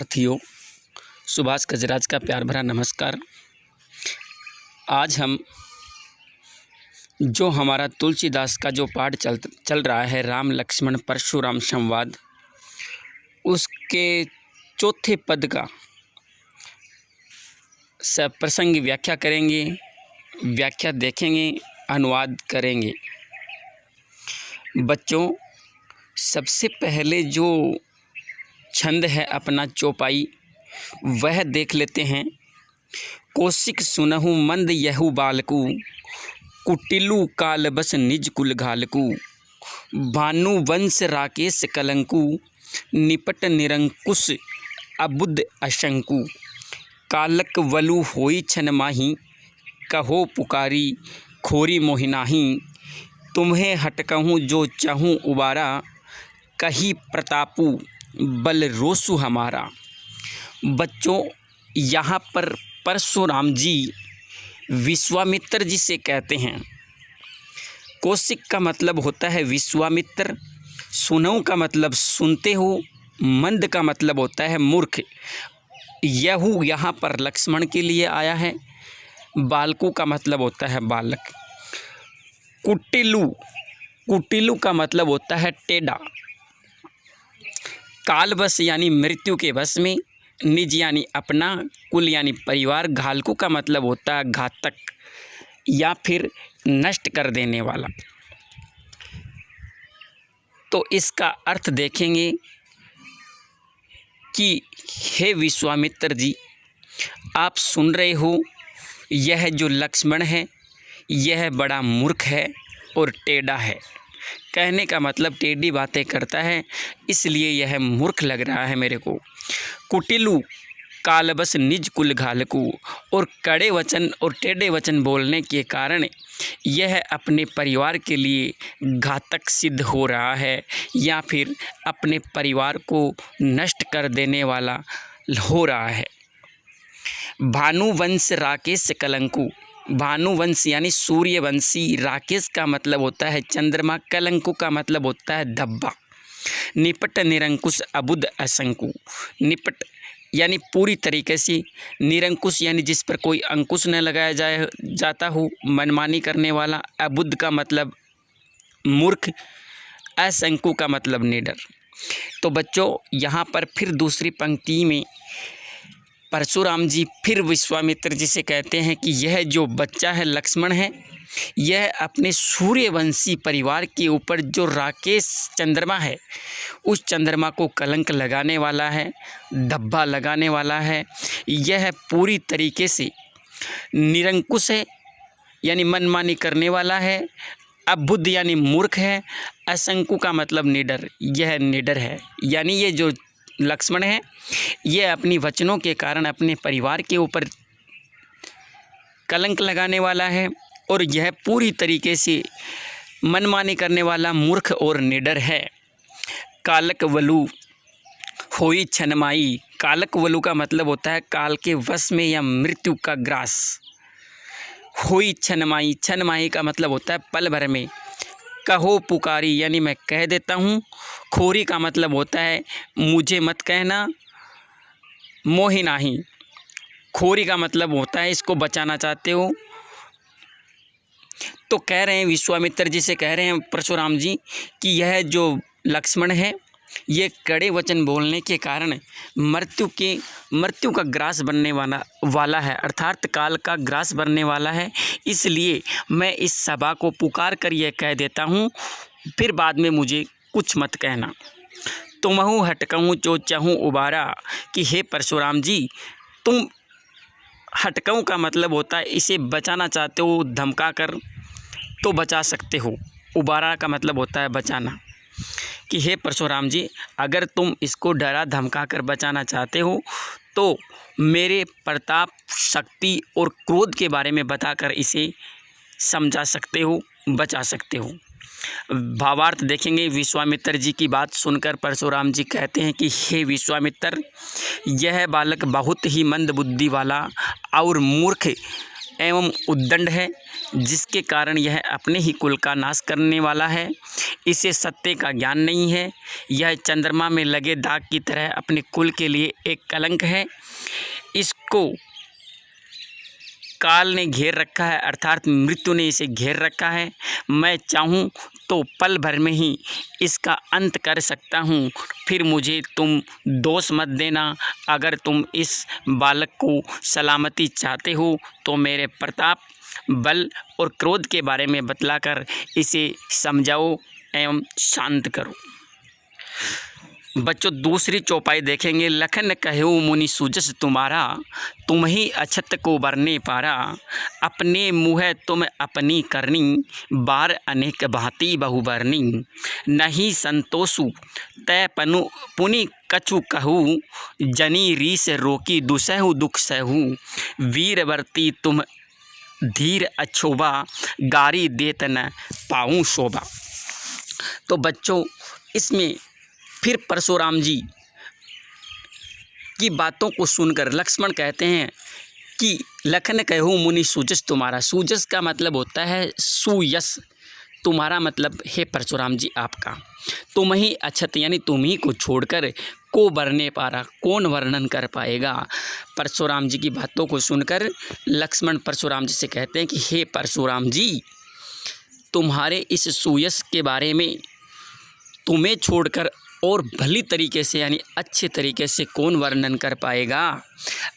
साथियों, सुभाष गजराज का प्यार भरा नमस्कार। आज हम जो हमारा तुलसीदास का जो पाठ चल रहा है, राम लक्ष्मण परशुराम संवाद, उसके चौथे पद का प्रसंग व्याख्या करेंगे, व्याख्या देखेंगे, अनुवाद करेंगे। बच्चों, सबसे पहले जो छंद है अपना चौपाई, वह देख लेते हैं। कौशिक सुनहु मंद यहु बालकु, कुटिलु काल बस निज कुल घालकु। भानु वंश राकेश कलंकु, निपट निरंकुश अबुद्ध अशंकु। कालक वलु होई छन माही, कहो पुकारी खोरी मोहिनाही। तुम्हें हटकहूँ जो चाहूँ उबारा, कही प्रतापु बल रोसु हमारा। बच्चों, यहाँ पर परशुराम जी विश्वामित्र जी से कहते हैं। कौशिक का मतलब होता है विश्वामित्र, सुनऊ का मतलब सुनते हो, मंद का मतलब होता है मूर्ख। यहू यहाँ पर लक्ष्मण के लिए आया है। बालकू का मतलब होता है बालक। कुटिलु, कुटिलु का मतलब होता है टेढ़ा। काल बस यानी मृत्यु के बस में, निज यानी अपना, कुल यानी परिवार, घालकू का मतलब होता है घातक या फिर नष्ट कर देने वाला। तो इसका अर्थ देखेंगे कि हे विश्वामित्र जी, आप सुन रहे हो, यह जो लक्ष्मण है यह बड़ा मूर्ख है और टेढ़ा है। कहने का मतलब टेढ़ी बातें करता है, इसलिए यह मूर्ख लग रहा है मेरे को। कुटिलु कालबस निज कुल घालकू, और कड़े वचन और टेढ़े वचन बोलने के कारण यह अपने परिवार के लिए घातक सिद्ध हो रहा है या फिर अपने परिवार को नष्ट कर देने वाला हो रहा है। भानुवंश राकेश कलंकु, भानुवंश यानी सूर्यवंशी, राकेश का मतलब होता है चंद्रमा, कलंकु का मतलब होता है धब्बा। निपट निरंकुश अबुद्ध असंकु, निपट यानी पूरी तरीके से, निरंकुश यानी जिस पर कोई अंकुश न लगाया जाता हो, मनमानी करने वाला। अबुद्ध का मतलब मूर्ख, असंकु का मतलब निडर। तो बच्चों, यहाँ पर फिर दूसरी पंक्ति में परशुराम जी फिर विश्वामित्र जी से कहते हैं कि यह जो बच्चा है लक्ष्मण है, यह अपने सूर्यवंशी परिवार के ऊपर जो राकेश चंद्रमा है, उस चंद्रमा को कलंक लगाने वाला है, धब्बा लगाने वाला है। यह पूरी तरीके से निरंकुश है यानी मनमानी करने वाला है। अबुद्ध यानी मूर्ख है। असंकु का मतलब निडर, यह निडर है। यानी ये जो लक्ष्मण है, यह अपनी वचनों के कारण अपने परिवार के ऊपर कलंक लगाने वाला है और यह पूरी तरीके से मनमानी करने वाला मूर्ख और निडर है। कालक वलु होई छनमाई, कालक वलु का मतलब होता है काल के वश में या मृत्यु का ग्रास। होई छनमाई, छनमाई का मतलब होता है पल भर में। कहो पुकारी यानी मैं कह देता हूँ। खोरी का मतलब होता है मुझे मत कहना। मोहि नाही, खोरी का मतलब होता है इसको बचाना चाहते हो। तो कह रहे हैं, विश्वामित्र जी से कह रहे हैं परशुराम जी कि यह जो लक्ष्मण है, ये कड़े वचन बोलने के कारण मृत्यु का ग्रास बनने वाला है, अर्थात काल का ग्रास बनने वाला है। इसलिए मैं इस सभा को पुकार कर यह कह देता हूँ, फिर बाद में मुझे कुछ मत कहना। तुमहु हटकहूँ जो चाहूँ उबारा, कि हे परशुराम जी, तुम हटकहूँ का मतलब होता है इसे बचाना चाहते हो, धमका कर तो बचा सकते हो। उबारा का मतलब होता है बचाना, कि हे परशुराम जी, अगर तुम इसको डरा धमका कर बचाना चाहते हो तो मेरे प्रताप, शक्ति और क्रोध के बारे में बताकर इसे समझा सकते हो, बचा सकते हो। भावार्थ देखेंगे। विश्वामित्र जी की बात सुनकर परशुराम जी कहते हैं कि हे विश्वामित्र, यह बालक बहुत ही मंद बुद्धि वाला और मूर्ख एवं उद्दंड है। जिसके कारण यह अपने ही कुल का नाश करने वाला है। इसे सत्य का ज्ञान नहीं है। यह चंद्रमा में लगे दाग की तरह अपने कुल के लिए एक कलंक है। इसको काल ने घेर रखा है, अर्थात मृत्यु ने इसे घेर रखा है। मैं चाहूँ तो पल भर में ही इसका अंत कर सकता हूँ। फिर मुझे तुम दोष मत देना। अगर तुम इस बालक को सलामती चाहते हो तो मेरे प्रताप, बल और क्रोध के बारे में बतलाकर इसे समझाओ एवं शांत करो। बच्चों, दूसरी चौपाई देखेंगे। लखन कहु मुनि सूजस तुम्हारा, तुम ही अछत को बरने पारा। अपने मुँह तुम अपनी करनी, बार अनेक भांति बहुबरनी। नहीं संतोषु तै पुनि कछु कहू, जनी रीस रोकी दुसहु दुख सहू। वीरवर्ती तुम धीर अछोबा, गारी देत न पाऊँ शोभा। तो बच्चों, इसमें फिर परशुराम जी की बातों को सुनकर लक्ष्मण कहते हैं कि लखन कहूँ मुनि सूजस तुम्हारा। सूजस का मतलब होता है सुयश। तुम्हारा मतलब हे परशुराम जी आपका। तुम ही अछत यानी तुम ही को छोड़कर को बरने पारा, कौन वर्णन कर पाएगा। परशुराम जी की बातों को सुनकर लक्ष्मण परशुराम जी से कहते हैं कि हे परशुराम जी, तुम्हारे इस सुयश के बारे में तुम्हें छोड़कर और भली तरीके से यानी अच्छे तरीके से कौन वर्णन कर पाएगा।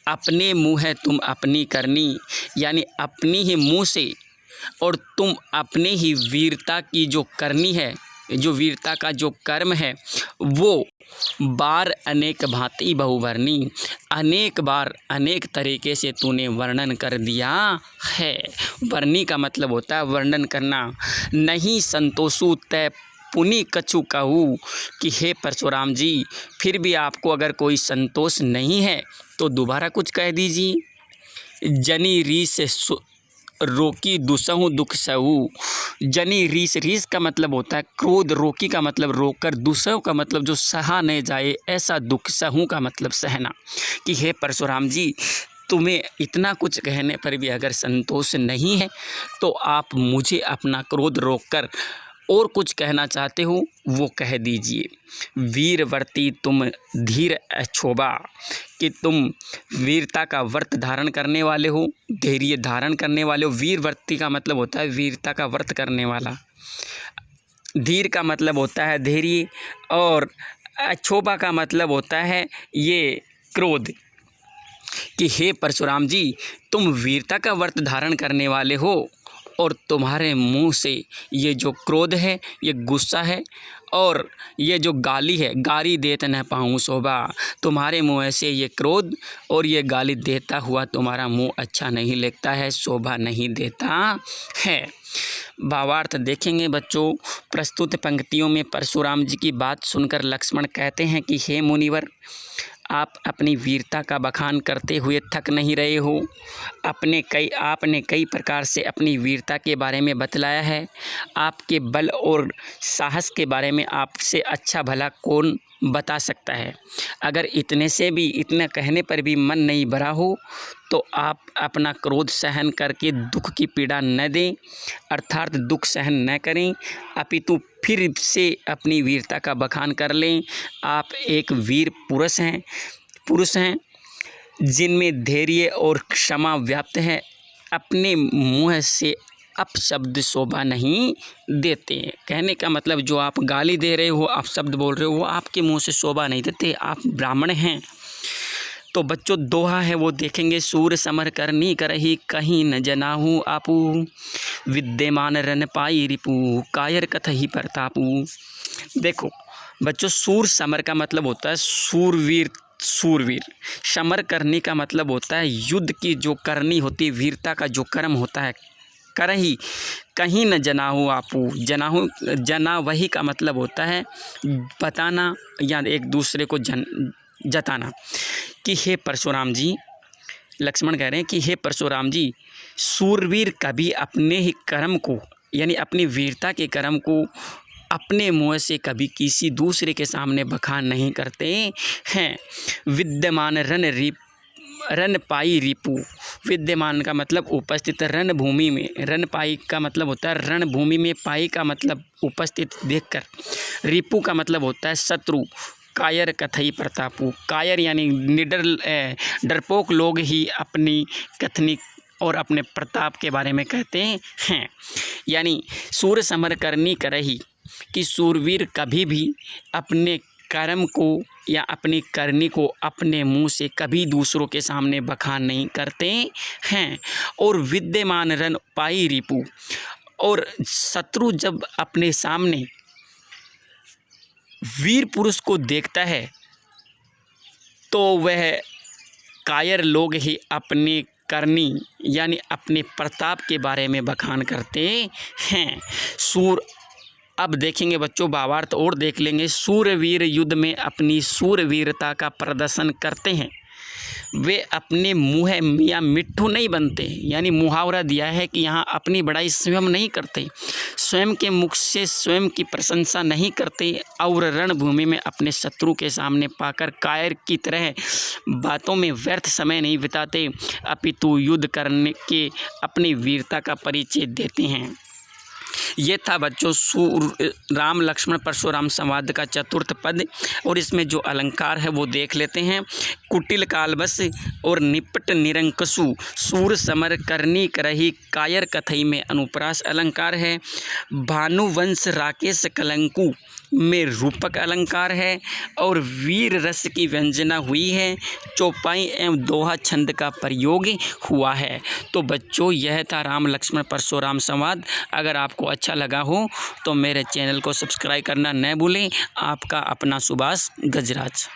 अपने मुँह है तुम अपनी करनी, यानी अपनी ही मुँह से और तुम अपने ही वीरता की जो करनी है, जो वीरता का जो कर्म है, वो बार अनेक भांति बहुवर्णी, अनेक बार अनेक तरीके से तूने वर्णन कर दिया है। वर्णी का मतलब होता है वर्णन करना। नहीं संतोषु तय पुनि कछु कहूँ, कि हे परशुराम जी, फिर भी आपको अगर कोई संतोष नहीं है तो दोबारा कुछ कह दीजिए। जनी रीस रोकी दुसहु दुख सहू। जनी रीस, रीस का मतलब होता है क्रोध, रोकी का मतलब रोककर, दुसहु का मतलब जो सहा नहीं जाए ऐसा दुख, सहू का मतलब सहना। कि हे परशुराम जी, तुम्हें इतना कुछ कहने पर भी अगर संतोष नहीं है तो आप मुझे अपना क्रोध रोककर और कुछ कहना चाहते हो वो कह दीजिए। वीरवर्ती तुम धीर अछोबा, कि तुम वीरता का व्रत धारण करने वाले हो, धैर्य धारण करने वाले हो। वीरवर्ती का मतलब होता है वीरता का व्रत करने वाला। धीर का मतलब होता है धैर्य, और अछोबा का मतलब होता है ये क्रोध। कि हे परशुराम जी, तुम वीरता का व्रत धारण करने वाले हो और तुम्हारे मुंह से ये जो क्रोध है, ये गुस्सा है, और ये जो गाली है, गाली देत न पाऊँ शोभा, तुम्हारे मुँह से ये क्रोध और ये गाली देता हुआ तुम्हारा मुंह अच्छा नहीं लगता है, शोभा नहीं देता है। भावार्थ देखेंगे बच्चों। प्रस्तुत पंक्तियों में परशुराम जी की बात सुनकर लक्ष्मण कहते हैं कि हे मुनिवर, आप अपनी वीरता का बखान करते हुए थक नहीं रहे हो। आपने कई प्रकार से अपनी वीरता के बारे में बतलाया है। आपके बल और साहस के बारे में आपसे अच्छा भला कौन बता सकता है। अगर इतने कहने पर भी मन नहीं भरा हो तो आप अपना क्रोध सहन करके दुख की पीड़ा न दें, अर्थात दुख सहन न करें, अपितु फिर से अपनी वीरता का बखान कर लें। आप एक वीर पुरुष हैं जिनमें धैर्य और क्षमा व्याप्त है। अपने मुँह से अपशब्द शोभा नहीं देते। कहने का मतलब जो आप गाली दे रहे हो, आप शब्द बोल रहे हो, वो आपके मुंह से शोभा नहीं देते। आप ब्राह्मण हैं। तो बच्चों, दोहा है वो देखेंगे। सूर समर करनी करही, कहीं न जनाहू आपू। विद्यमान रन पाई रिपू, कायर कथहि प्रतापू। देखो बच्चों, सूर समर का मतलब होता है सूरवीर। समर करने का मतलब होता है युद्ध की जो करनी होती है, वीरता का जो कर्म होता है। करही, कहीं न जनाहू आपू। जना वही का मतलब होता है बताना या एक दूसरे को जताना। कि हे परशुराम जी, लक्ष्मण कह रहे हैं कि हे परशुराम जी, सूरवीर कभी अपने ही कर्म को यानी अपनी वीरता के कर्म को अपने मुँह से कभी किसी दूसरे के सामने बखान नहीं करते हैं। विद्यमान रन पाई रिपू, विद्यमान का मतलब उपस्थित, रणभूमि में, रणपाई का मतलब होता है रणभूमि में, पाई का मतलब उपस्थित देखकर, रिपु का मतलब होता है शत्रु, कायर कथई प्रतापु, कायर यानी निडर डरपोक लोग ही अपनी कथनी और अपने प्रताप के बारे में कहते हैं। यानी सूर समर करनी करही कि सूरवीर कभी भी अपने कर्म को या अपनी करनी को अपने मुंह से कभी दूसरों के सामने बखान नहीं करते हैं। और विद्यमान रण पाई रिपु, और शत्रु जब अपने सामने वीर पुरुष को देखता है तो वह कायर लोग ही अपने करनी यानी अपने प्रताप के बारे में बखान करते हैं। अब देखेंगे बच्चों, भावार्थ और देख लेंगे। सूरवीर युद्ध में अपनी सूरवीरता का प्रदर्शन करते हैं, वे अपने मुँह या मिट्ठू नहीं बनते, यानी मुहावरा दिया है कि यहाँ अपनी बड़ाई स्वयं नहीं करते, स्वयं के मुख से स्वयं की प्रशंसा नहीं करते, और रणभूमि में अपने शत्रु के सामने पाकर कायर की तरह बातों में व्यर्थ समय नहीं बिताते, अपितु युद्ध करने के अपनी वीरता का परिचय देते हैं। ये था बच्चों राम लक्ष्मण परशुराम संवाद का चतुर्थ पद, और इसमें जो अलंकार है वो देख लेते हैं। कुटिल कालबस और निपट निरंकसु, सूर समर करनी करही, कायर कथई में अनुप्रास अलंकार है। भानुवंश राकेश कलंकु में रूपक अलंकार है, और वीर रस की व्यंजना हुई है। चौपाई एवं दोहा छंद का प्रयोग हुआ है। तो बच्चों यह था राम लक्ष्मण परशुराम संवाद। अगर आपको अच्छा लगा हो तो मेरे चैनल को सब्सक्राइब करना न भूलें। आपका अपना सुभाष गजराज।